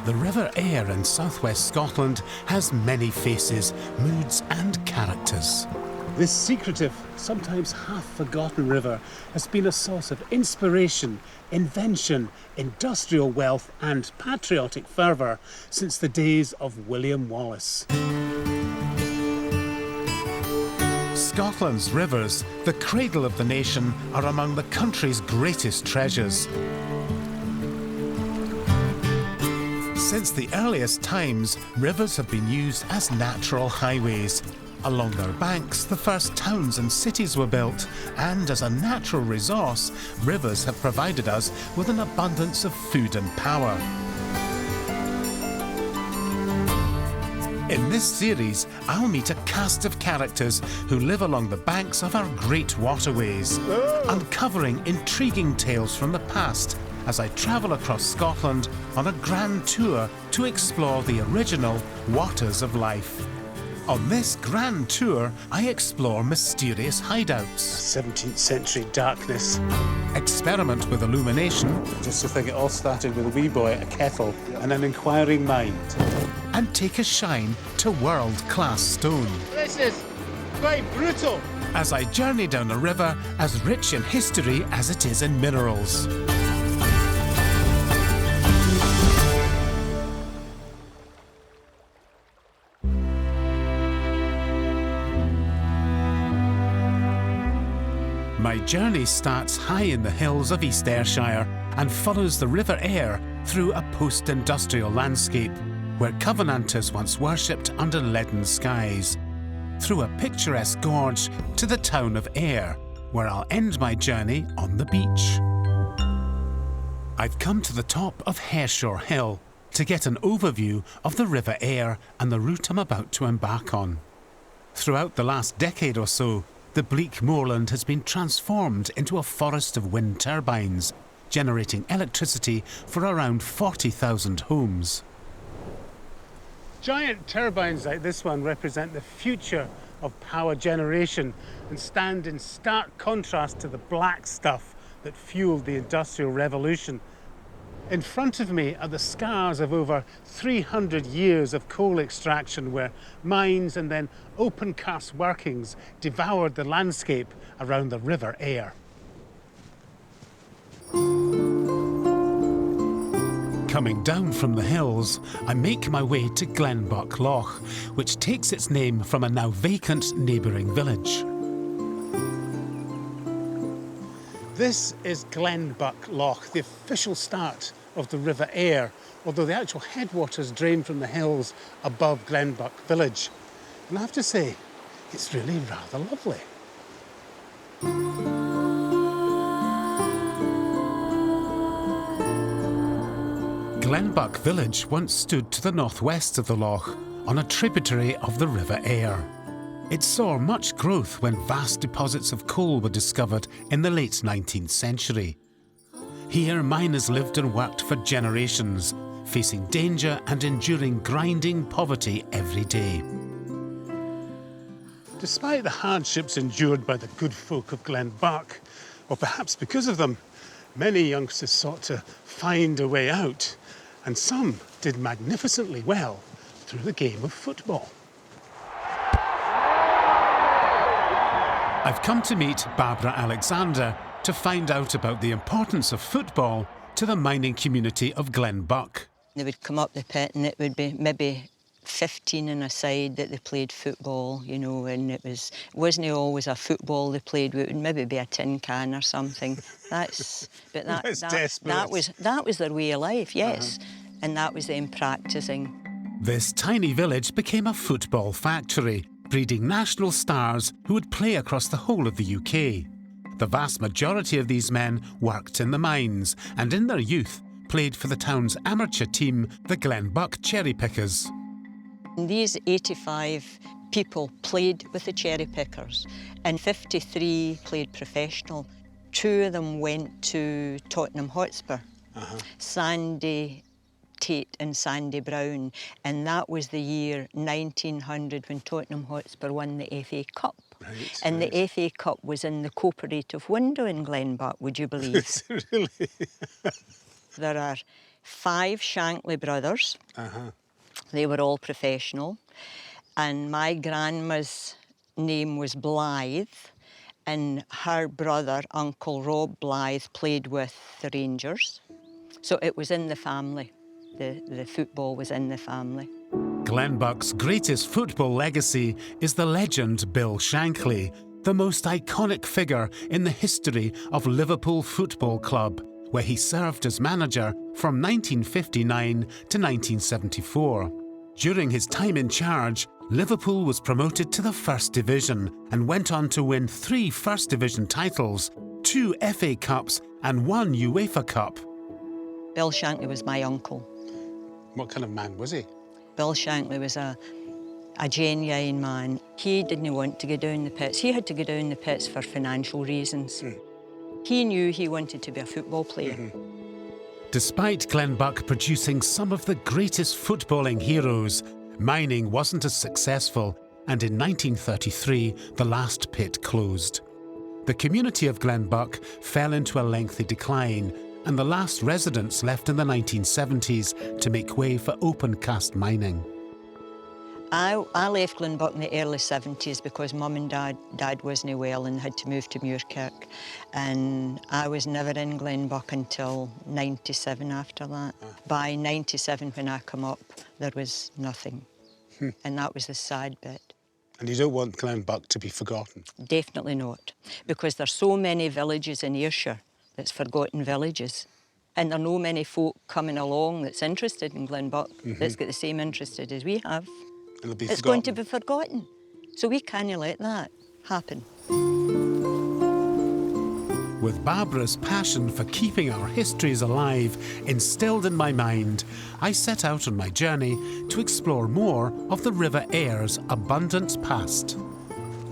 The River Ayr in southwest Scotland has many faces, moods and characters. This secretive, sometimes half-forgotten river has been a source of inspiration, invention, industrial wealth and patriotic fervour since the days of William Wallace. Scotland's rivers, the cradle of the nation, are among the country's greatest treasures. Since the earliest times, rivers have been used as natural highways. Along their banks, the first towns and cities were built, and as a natural resource, rivers have provided us with an abundance of food and power. In this series, I'll meet a cast of characters who live along the banks of our great waterways, uncovering intriguing tales from the past as I travel across Scotland on a grand tour to explore the original waters of life. On this grand tour, I explore mysterious hideouts, 17th century darkness, experiment with illumination, just to think it all started with a wee boy, a kettle, and an inquiring mind, and take a shine to world-class stone. This is quite brutal. As I journey down a river as rich in history as it is in minerals. My journey starts high in the hills of East Ayrshire and follows the River Ayr through a post-industrial landscape where Covenanters once worshipped under leaden skies, through a picturesque gorge to the town of Ayr, where I'll end my journey on the beach. I've come to the top of Hareshaw Hill to get an overview of the River Ayr and the route I'm about to embark on. Throughout the last decade or so, the bleak moorland has been transformed into a forest of wind turbines, generating electricity for around 40,000 homes. Giant turbines like this one represent the future of power generation and stand in stark contrast to the black stuff that fueled the Industrial Revolution. In front of me are the scars of over 300 years of coal extraction where mines and then open cast workings devoured the landscape around the River Ayr. Coming down from the hills, I make my way to Glenbuck Loch, which takes its name from a now vacant neighbouring village. This is Glenbuck Loch, the official start of the River Ayr, although the actual headwaters drain from the hills above Glenbuck village. And I have to say, it's really rather lovely. Glenbuck village once stood to the northwest of the loch, on a tributary of the River Ayr. It saw much growth when vast deposits of coal were discovered in the late 19th century. Here, miners lived and worked for generations, facing danger and enduring grinding poverty every day. Despite the hardships endured by the good folk of Glenbuck, or perhaps because of them, many youngsters sought to find a way out, and some did magnificently well through the game of football. I've come to meet Barbara Alexander to find out about the importance of football to the mining community of Glenbuck. They would come up the pit and it would be maybe 15 in a side that they played football, you know, and it wasn't always a football they played with, it would maybe be a tin can or something. That was their way of life, yes, and that was them practising. This tiny village became a football factory, breeding national stars who would play across the whole of the UK. The vast majority of these men worked in the mines and in their youth played for the town's amateur team, the Glenbuck Cherry Pickers. These 85 people played with the Cherry Pickers and 53 played professional. 2 of them went to Tottenham Hotspur, Sandy Tate and Sandy Brown, and that was the year 1900 when Tottenham Hotspur won the FA Cup. The FA Cup was in the cooperative window in Glenbuck, would you believe? Really? There are 5 Shankly brothers. They were all professional. And my grandma's name was Blythe, and her brother, Uncle Rob Blythe, played with the Rangers. So it was in the family. The football was in the family. Glenbuck's greatest football legacy is the legend Bill Shankly, the most iconic figure in the history of Liverpool Football Club, where he served as manager from 1959 to 1974. During his time in charge, Liverpool was promoted to the First Division and went on to win 3 First Division titles, 2 FA Cups and 1 UEFA Cup. Bill Shankly was my uncle. What kind of man was he? Bill Shankly was a genuine man. He didn't want to go down the pits. He had to go down the pits for financial reasons. He knew he wanted to be a football player. Despite Glenbuck producing some of the greatest footballing heroes, mining wasn't as successful, and in 1933 the last pit closed. The community of Glenbuck fell into a lengthy decline, and the last residents left in the 1970s to make way for open cast mining. I left Glenbuck in the early 70s because Mum and Dad wasn't well and had to move to Muirkirk. And I was never in Glenbuck until 97 after that. By 97, when I come up, there was nothing. And that was the sad bit. And you don't want Glenbuck to be forgotten? Definitely not. Because there's so many villages in Ayrshire that's forgotten villages. And there are no many folk coming along that's interested in Glenbuck that's got the same interest as we have. It's going to be forgotten. So we can't let that happen. With Barbara's passion for keeping our histories alive instilled in my mind, I set out on my journey to explore more of the River Ayr's abundant past.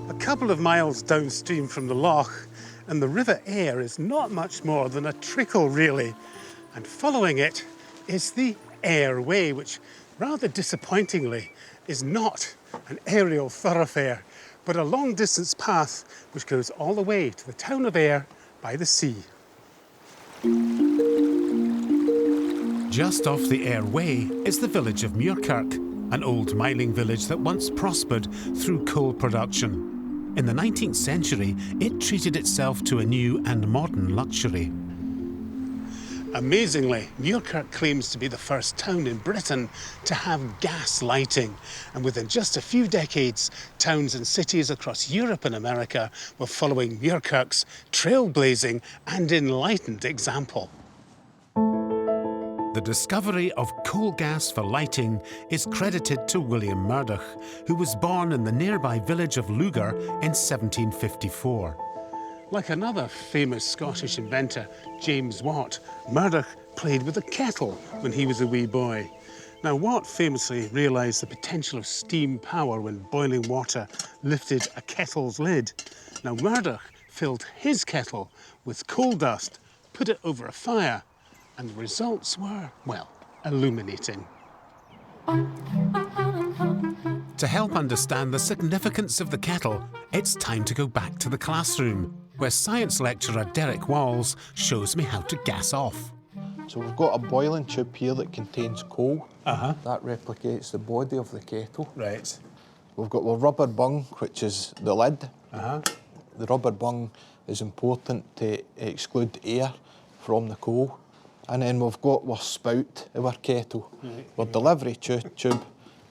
A couple of miles downstream from the loch, and the River Ayr is not much more than a trickle, really. And following it is the Ayr Way, which, rather disappointingly, is not an aerial thoroughfare, but a long-distance path which goes all the way to the town of Ayr by the sea. Just off the Ayr Way is the village of Muirkirk, an old mining village that once prospered through coal production. In the 19th century, it treated itself to a new and modern luxury. Amazingly, Muirkirk claims to be the first town in Britain to have gas lighting, and within just a few decades, towns and cities across Europe and America were following Muirkirk's trailblazing and enlightened example. The discovery of coal gas for lighting is credited to William Murdoch, who was born in the nearby village of Lugar in 1754. Like another famous Scottish inventor, James Watt, Murdoch played with a kettle when he was a wee boy. Now, Watt famously realised the potential of steam power when boiling water lifted a kettle's lid. Now, Murdoch filled his kettle with coal dust, put it over a fire, and the results were, well, illuminating. To help understand the significance of the kettle, it's time to go back to the classroom, where science lecturer Derek Walls shows me how to gas off. So we've got a boiling tube here that contains coal. That replicates the body of the kettle. Right. We've got a rubber bung, which is the lid. The rubber bung is important to exclude air from the coal. And then we've got our spout of our kettle, our delivery tube.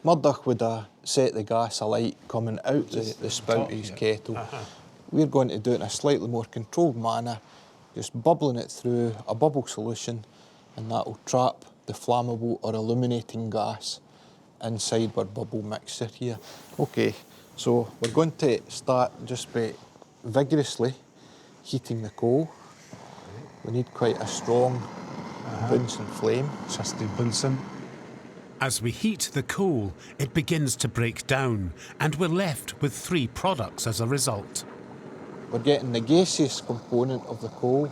Murdoch would set the gas alight coming out the spout of his kettle. We're going to do it in a slightly more controlled manner, just bubbling it through a bubble solution, and that will trap the flammable or illuminating gas inside our bubble mixer here. OK, so we're going to start just by vigorously heating the coal. We need quite a strong Bunsen flame. Trusty Bunsen. As we heat the coal, it begins to break down, and we're left with 3 products as a result. We're getting the gaseous component of the coal,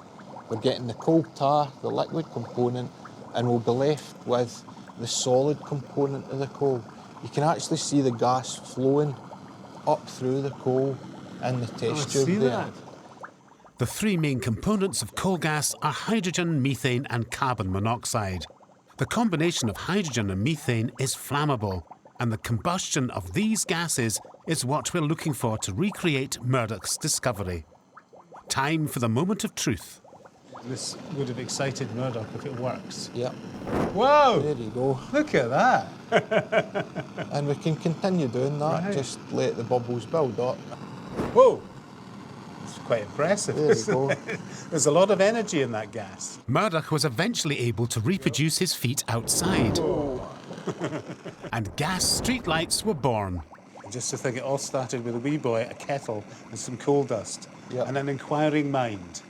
we're getting the coal tar, the liquid component, and we'll be left with the solid component of the coal. You can actually see the gas flowing up through the coal in the test tube there. The 3 main components of coal gas are hydrogen, methane and carbon monoxide. The combination of hydrogen and methane is flammable, and the combustion of these gases is what we're looking for to recreate Murdoch's discovery. Time for the moment of truth. This would have excited Murdoch if it works. Yep. Whoa! There you go. Look at that. And we can continue doing that. Right. Just let the bubbles build up. Whoa! It's quite impressive. There you go. There's a lot of energy in that gas. Murdoch was eventually able to reproduce his feat outside. And gas streetlights were born. Just to think, it all started with a wee boy, a kettle, and some coal dust, Yep. and an inquiring mind.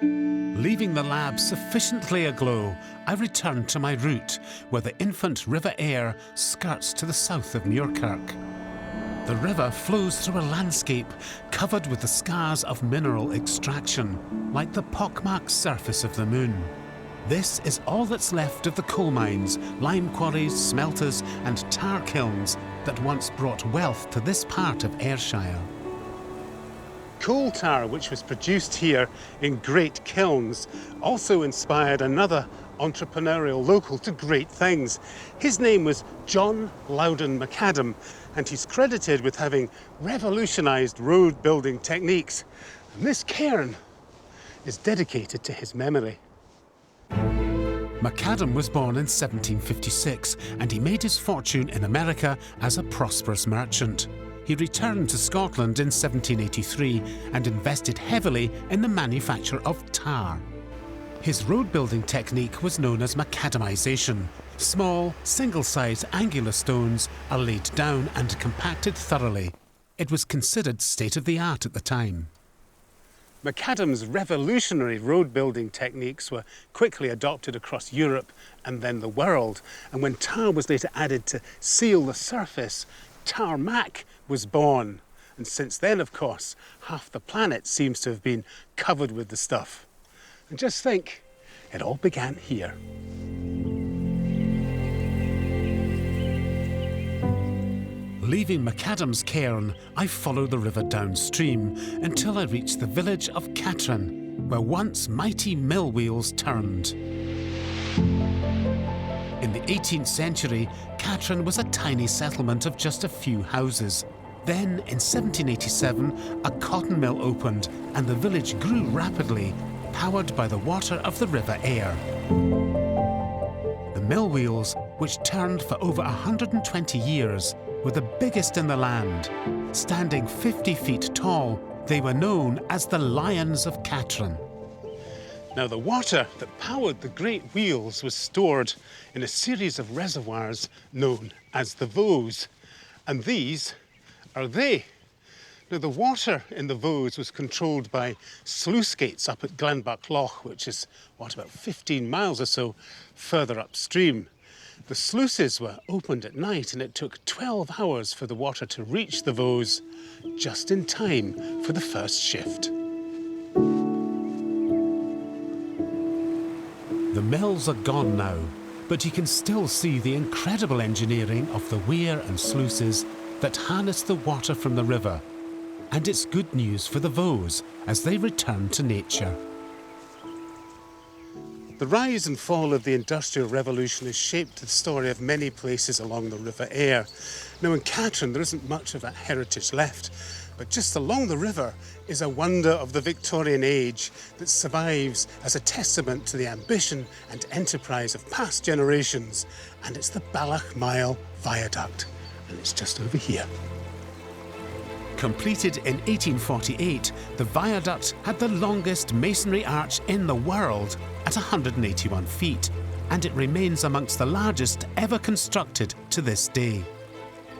Leaving the lab sufficiently aglow, I returned to my route, where the infant River Ayr skirts to the south of Muirkirk. The river flows through a landscape covered with the scars of mineral extraction, like the pockmarked surface of the moon. This is all that's left of the coal mines, lime quarries, smelters and tar kilns that once brought wealth to this part of Ayrshire. Coal tar, which was produced here in great kilns, also inspired another entrepreneurial local to great things. His name was John Loudon McAdam, and he's credited with having revolutionised road building techniques. And this cairn is dedicated to his memory. McAdam was born in 1756 and he made his fortune in America as a prosperous merchant. He returned to Scotland in 1783 and invested heavily in the manufacture of tar. His road building technique was known as macadamisation. Small, single-sized angular stones are laid down and compacted thoroughly. It was considered state-of-the-art at the time. Macadam's revolutionary road-building techniques were quickly adopted across Europe and then the world. And when tar was later added to seal the surface, tarmac was born. And since then, of course, half the planet seems to have been covered with the stuff. And just think, it all began here. Leaving McAdam's cairn, I followed the river downstream until I reached the village of Catrin, where once mighty mill wheels turned. In the 18th century, Catrin was a tiny settlement of just a few houses. Then, in 1787, a cotton mill opened and the village grew rapidly, powered by the water of the River Ayr. The mill wheels, which turned for over 120 years, were the biggest in the land. Standing 50 feet tall, they were known as the Lions of Catrin. Now, the water that powered the great wheels was stored in a series of reservoirs known as the Vaux, and these are they. Now, the water in the Vaux was controlled by sluice gates up at Glenbuck Loch, which is, about 15 miles or so further upstream. The sluices were opened at night and it took 12 hours for the water to reach the Vaux, just in time for the first shift. The mills are gone now, but you can still see the incredible engineering of the weir and sluices that harness the water from the river. And it's good news for the Vaux as they return to nature. The rise and fall of the Industrial Revolution has shaped the story of many places along the River Ayr. Now, in Catrin, there isn't much of that heritage left, but just along the river is a wonder of the Victorian age that survives as a testament to the ambition and enterprise of past generations, and it's the Balloch Mile Viaduct, and it's just over here. Completed in 1848, the viaduct had the longest masonry arch in the world at 181 feet, and it remains amongst the largest ever constructed to this day.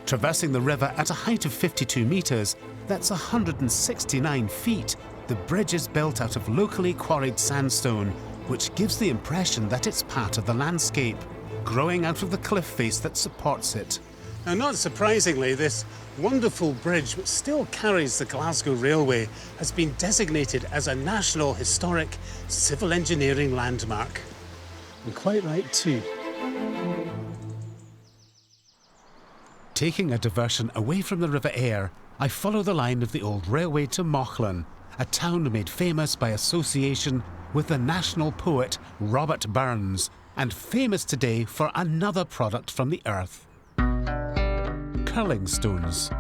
Traversing the river at a height of 52 metres, that's 169 feet, the bridge is built out of locally quarried sandstone, which gives the impression that it's part of the landscape, growing out of the cliff face that supports it. Now, not surprisingly, this wonderful bridge, which still carries the Glasgow Railway, has been designated as a National Historic Civil Engineering Landmark. And quite right too. Taking a diversion away from the River Ayr, I follow the line of the old railway to Mauchline, a town made famous by association with the national poet Robert Burns, and famous today for another product from the earth: curling stones.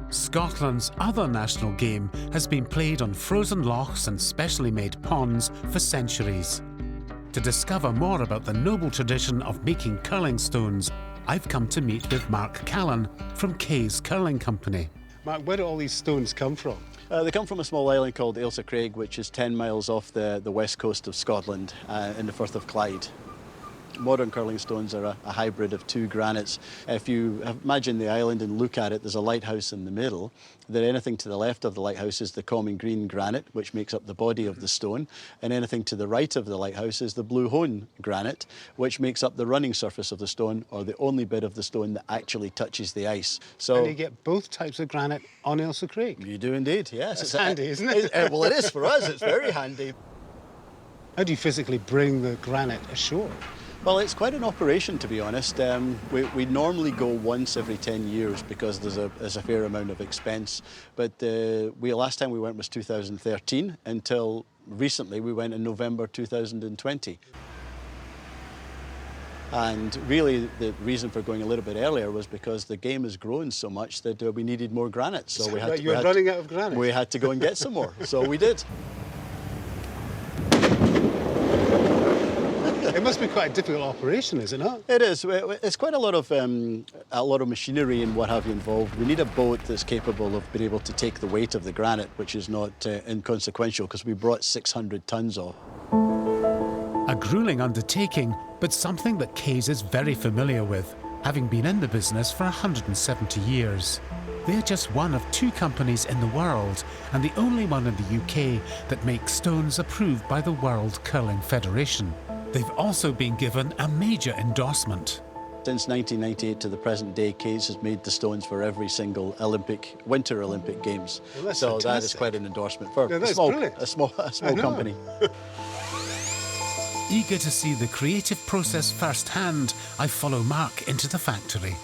Scotland's other national game has been played on frozen lochs and specially made ponds for centuries. To discover more about the noble tradition of making curling stones, I've come to meet with Mark Callan from Kay's Curling Company. Mark, where do all these stones come from? They come from a small island called Ailsa Craig, which is 10 miles off the west coast of Scotland in the Firth of Clyde. Modern curling stones are a hybrid of two granites. If you imagine the island and look at it, there's a lighthouse in the middle. Then anything to the left of the lighthouse is the common green granite, which makes up the body of the stone. And anything to the right of the lighthouse is the blue hone granite, which makes up the running surface of the stone, or the only bit of the stone that actually touches the ice. So And you get both types of granite on Ailsa Craig. you do indeed, yes. It's handy, isn't it? Well, it is for us. It's very handy. How do you physically bring the granite ashore? Well, it's quite an operation, to be honest. We normally go once every 10 years because there's a fair amount of expense. But last time we went was 2013, until recently we went in November 2020. And really the reason for going a little bit earlier was because the game has grown so much that we needed more granite. So we had You were running out of granite? We had to go and get some more, so we did. It must be quite a difficult operation, is it not? It is. It's quite a lot of machinery and what have you involved. We need a boat that's capable of being able to take the weight of the granite, which is not inconsequential because we brought 600 tons off. A gruelling undertaking, but something that Kay's is very familiar with, having been in the business for 170 years. They're just one of two companies in the world, and the only one in the UK that makes stones approved by the World Curling Federation. They've also been given a major endorsement. Since 1998 to the present day, Kay's has made the stones for every single Winter Olympic Games. Well, that's so that is fantastic. quite an endorsement for Yeah, a that's small brilliant. company. Eager to see the creative process firsthand, I follow Mark into the factory.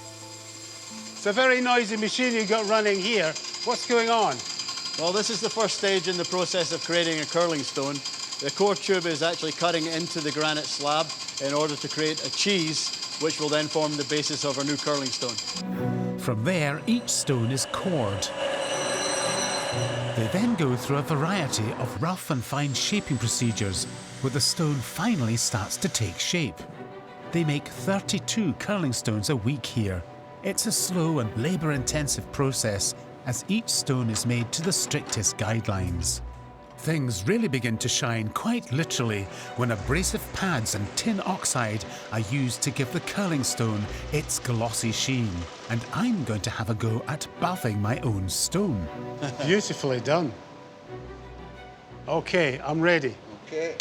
It's a very noisy machine you've got running here. What's going on? Well, this is the first stage in the process of creating a curling stone. The core tube is actually cutting into the granite slab in order to create a cheese, which will then form the basis of our new curling stone. From there, each stone is cored. They then go through a variety of rough and fine shaping procedures where the stone finally starts to take shape. They make 32 curling stones a week here. It's a slow and labour-intensive process as each stone is made to the strictest guidelines. Things really begin to shine quite literally when abrasive pads and tin oxide are used to give the curling stone its glossy sheen. And I'm going to have a go at buffing my own stone. Beautifully done. OK, I'm ready. Okay.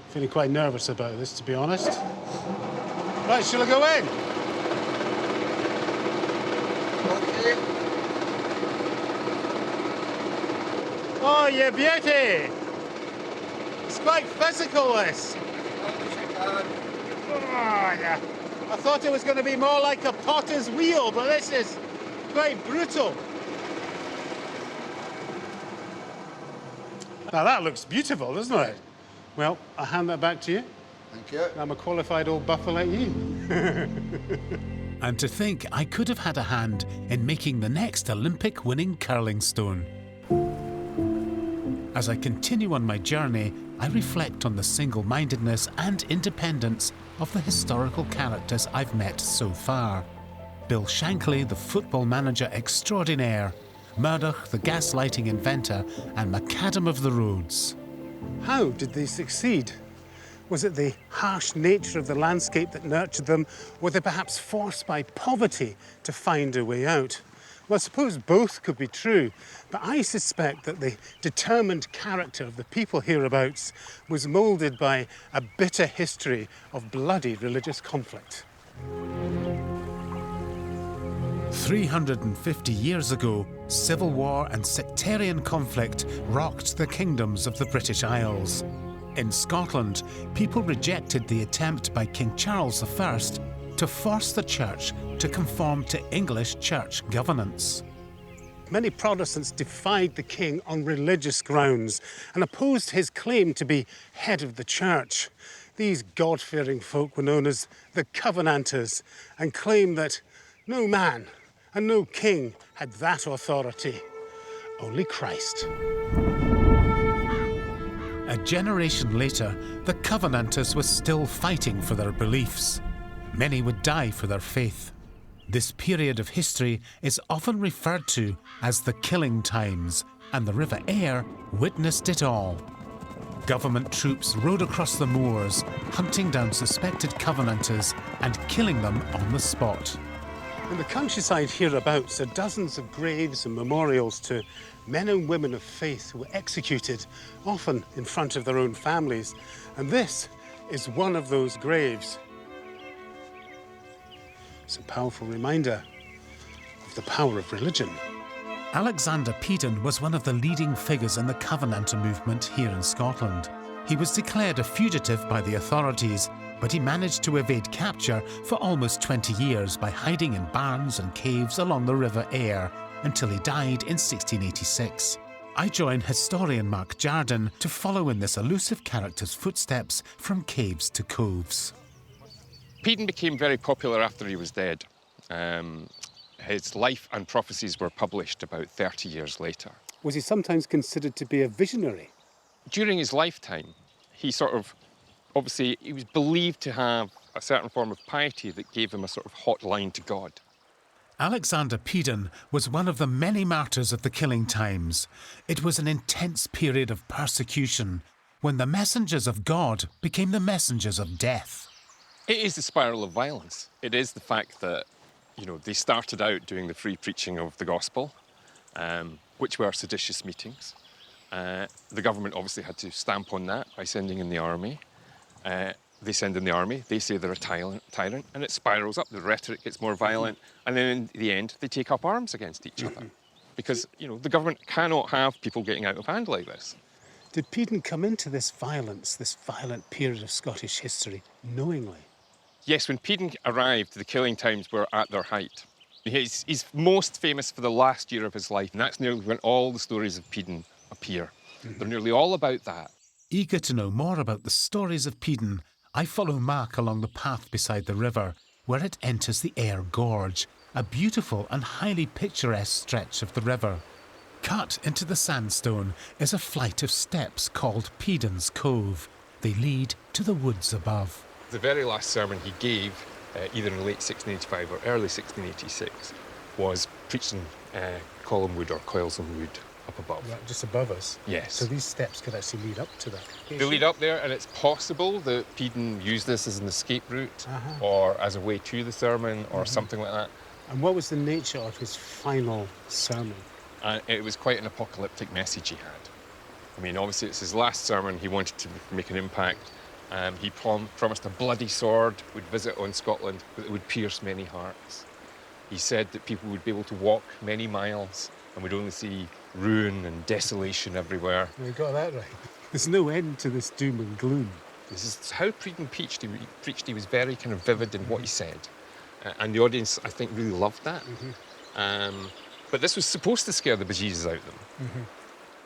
Feeling quite nervous about this, to be honest. Right, shall I go in? Okay. Oh, you beauty! It's quite physical, this. Oh, yeah. I thought it was going to be more like a potter's wheel, but this is quite brutal. Now that looks beautiful, doesn't it? Well, I'll hand that back to you. Thank you. I'm a qualified old buffer like you. And to think I could have had a hand in making the next Olympic-winning curling stone. As I continue on my journey, I reflect on the single-mindedness and independence of the historical characters I've met so far. Bill Shankly, the football manager extraordinaire, Murdoch, the gaslighting inventor, and Macadam of the Roads. How did they succeed? Was it the harsh nature of the landscape that nurtured them? Were they perhaps forced by poverty to find a way out? Well, I suppose both could be true, but I suspect that the determined character of the people hereabouts was moulded by a bitter history of bloody religious conflict. 350 years ago, civil war and sectarian conflict rocked the kingdoms of the British Isles. In Scotland, people rejected the attempt by King Charles I to force the church to conform to English church governance. many Protestants defied the king on religious grounds and opposed his claim to be head of the church. These God-fearing folk were known as the Covenanters and claimed that no man and no king had that authority, only Christ. A generation later, the Covenanters were still fighting for their beliefs. Many would die for their faith. This period of history is often referred to as the Killing Times, and the River Ayr witnessed it all. Government troops rode across the moors, hunting down suspected Covenanters and killing them on the spot. In the countryside hereabouts are dozens of graves and memorials to men and women of faith who were executed, often in front of their own families. And this is one of those graves. It's a powerful reminder of the power of religion. Alexander Peden was one of the leading figures in the Covenanter movement here in Scotland. He was declared a fugitive by the authorities, but he managed to evade capture for almost 20 years by hiding in barns and caves along the River Ayr until he died in 1686. I join historian Mark Jardine to follow in this elusive character's footsteps from caves to coves. Peden became very popular after he was dead. His life and prophecies were published about 30 years later. Was he sometimes considered to be a visionary? During his lifetime, he obviously, he was believed to have a certain form of piety that gave him a sort of hotline to God. Alexander Peden was one of the many martyrs of the Killing Times. It was an intense period of persecution when the messengers of God became the messengers of death. It is the spiral of violence. It is the fact that, they started out doing the free preaching of the gospel, which were seditious meetings. The government obviously had to stamp on that by sending in the army. They send in the army, they say they're a tyrant, and it spirals up. The rhetoric gets more violent, and then in the end, they take up arms against each other. Because, the government cannot have people getting out of hand like this. Did Peden come into this violence, this violent period of Scottish history, knowingly? Yes, when Peden arrived, the Killing Times were at their height. He's most famous for the last year of his life, and that's nearly when all the stories of Peden appear. They're nearly all about that. Eager to know more about the stories of Peden, I follow Mark along the path beside the river, where it enters the Ayr Gorge, a beautiful and highly picturesque stretch of the river. Cut into the sandstone is a flight of steps called Peden's Cove. They lead to the woods above. The very last sermon he gave, either in late 1685 or early 1686, was preached in Columwood or Coilsome Wood up above. Right, just above us? Yes. So these steps could actually lead up to that? They lead up there, and it's possible that Peden used this as an escape route or as a way to the sermon or something like that. And what was the nature of his final sermon? It was quite an apocalyptic message he had. I mean, obviously it's his last sermon. He wanted to make an impact. He promised a bloody sword would visit on Scotland, but it would pierce many hearts. He said that people would be able to walk many miles and would only see ruin and desolation everywhere. You got that right. There's no end to this doom and gloom. This is how Peden preached. He was very kind of vivid in what he said. And the audience, I think, really loved that. But this was supposed to scare the bejesus out of them.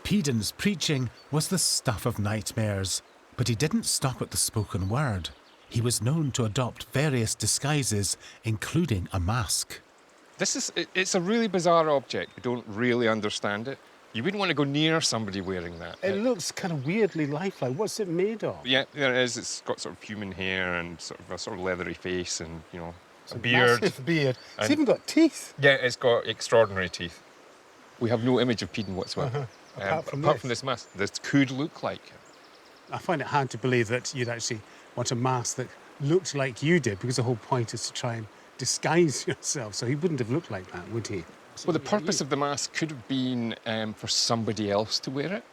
Peden's preaching was the stuff of nightmares, but he didn't stop at the spoken word. He was known to adopt various disguises, including a mask. It's a really bizarre object. We don't really understand it. You wouldn't want to go near somebody wearing that. It looks kind of weirdly lifelike. What's it made of? Yeah, there it is. It's got sort of human hair and sort of a leathery face and, a beard. Massive beard. It's even got teeth. Yeah, it's got extraordinary teeth. We have no image of Peden whatsoever. Apart from this mask. This could look like him. I find it hard to believe that you'd actually want a mask that looked like you did, because the whole point is to try and disguise yourself. So he wouldn't have looked like that, would he? Well, the purpose of the mask could have been for somebody else to wear it.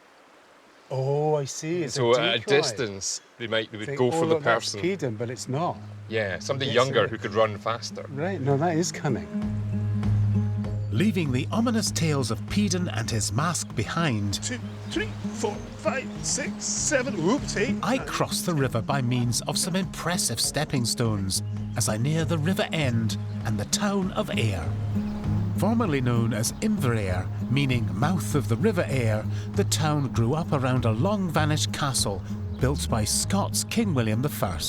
Oh, I see. It's so a at a distance, they would go for the person. That's Peden, but it's not. Yeah, somebody younger who could run faster. Right, no, that is cunning. Leaving the ominous tales of Peden and his mask behind, 2, 3, 4, 5, 6, 7, oops, 8. I cross the river by means of some impressive stepping stones as I near the river end and the town of Ayr. Formerly known as River Ayr, meaning mouth of the River Ayr, the town grew up around a long-vanished castle built by Scots King William I.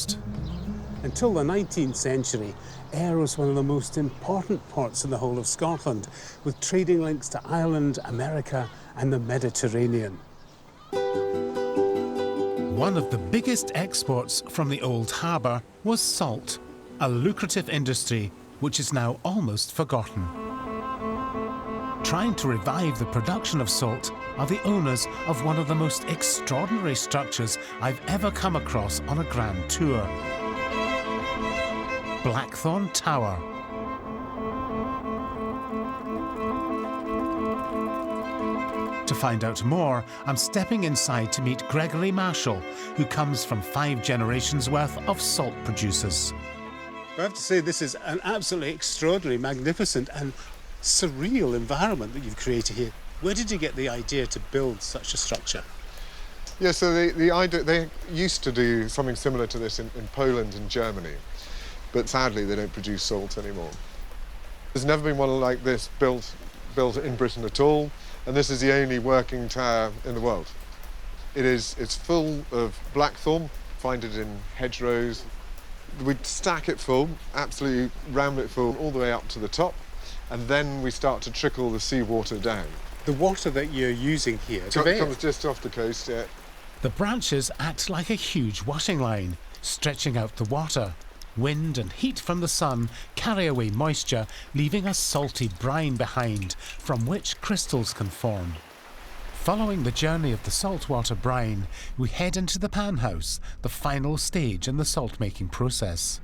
Until the 19th century, Ayr was one of the most important ports in the whole of Scotland, with trading links to Ireland, America and the Mediterranean. One of the biggest exports from the old harbour was salt, a lucrative industry which is now almost forgotten. Trying to revive the production of salt are the owners of one of the most extraordinary structures I've ever come across on a grand tour. Blackthorn Tower. To find out more, I'm stepping inside to meet Gregory Marshall, who comes from 5 generations worth of salt producers. I have to say this is an absolutely extraordinary, magnificent and surreal environment that you've created here. Where did you get the idea to build such a structure? Yeah, so the idea, they used to do something similar to this in Poland and Germany, but sadly they don't produce salt anymore. There's never been one like this built in Britain at all, and this is the only working tower in the world. It's full of blackthorn, find it in hedgerows. We'd stack it full, absolutely ram it full all the way up to the top, and then we start to trickle the seawater down. The water that you're using here Comes just off the coast, yeah. The branches act like a huge washing line, stretching out the water. Wind and heat from the sun carry away moisture, leaving a salty brine behind, from which crystals can form. Following the journey of the saltwater brine, we head into the pan house, the final stage in the salt-making process.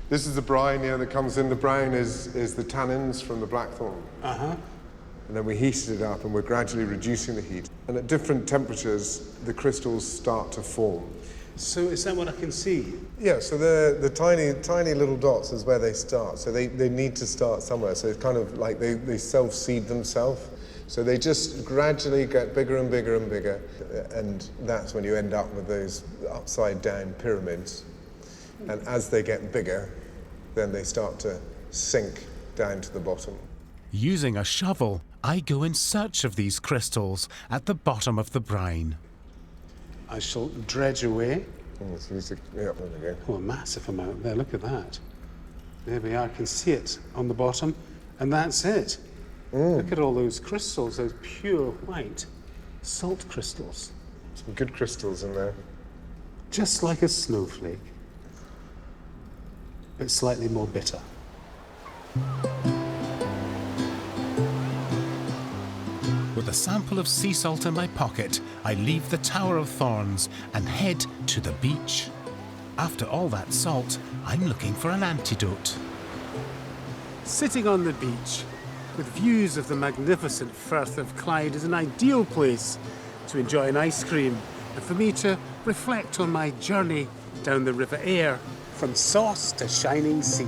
This is the brine here that comes in. The brine is the tannins from the blackthorn. Uh-huh. And then we heated it up and we're gradually reducing the heat. And at different temperatures, the crystals start to form. So is that what I can see? Yeah, so the tiny little dots is where they start. So they need to start somewhere. So it's kind of like they self-seed themselves. So they just gradually get bigger and bigger and bigger. And that's when you end up with those upside-down pyramids. And as they get bigger, then they start to sink down to the bottom. Using a shovel, I go in search of these crystals at the bottom of the brine. I shall dredge away. Yeah, there we go. Oh, a massive amount there, look at that. There we are, I can see it on the bottom, and that's it. Look at all those crystals, those pure white salt crystals. Some good crystals in there. Just like a snowflake, but slightly more bitter. With a sample of sea salt in my pocket, I leave the Tower of Thorns and head to the beach. After all that salt, I'm looking for an antidote. Sitting on the beach with views of the magnificent Firth of Clyde is an ideal place to enjoy an ice cream and for me to reflect on my journey down the River Ayr from sauce to shining sea.